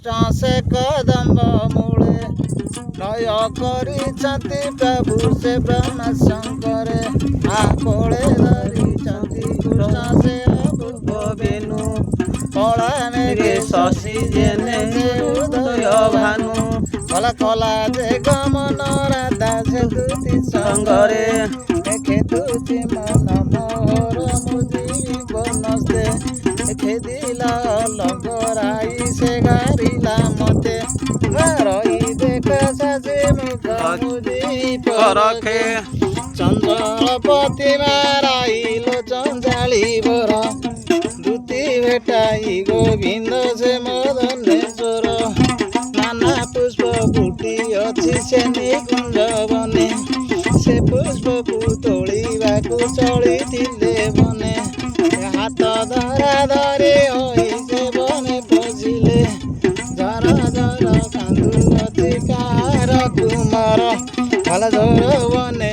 कृष्ण से कदम्ब मूले लय କରିଛନ୍ତି प्रभु से ब्रह्म शंकर आकोले धरिଛନ୍ତି कृष्ण से अपूर्व बेनु कला मेघे शशि जेने उदय भानु कला कला जे गमन राधा सेतुति संगरे खेतुति मन मोहर मुजी बनस्ते खेदिला लगराई से गारिला मते रही देख साजे मुख मुजी परखे चंद्र प्रतिमा राइलो चंजाली बर दूती भेटाई गोविंद से मदनेश्वर नाना पुष्प फुटी अच्छी से निकुंज बने से पुष्प को तोड़ाकू चली बने हाथ धरा धरे होई से बने पशिले झर झर कांदू अच्छी कार कुमार भल झोर बने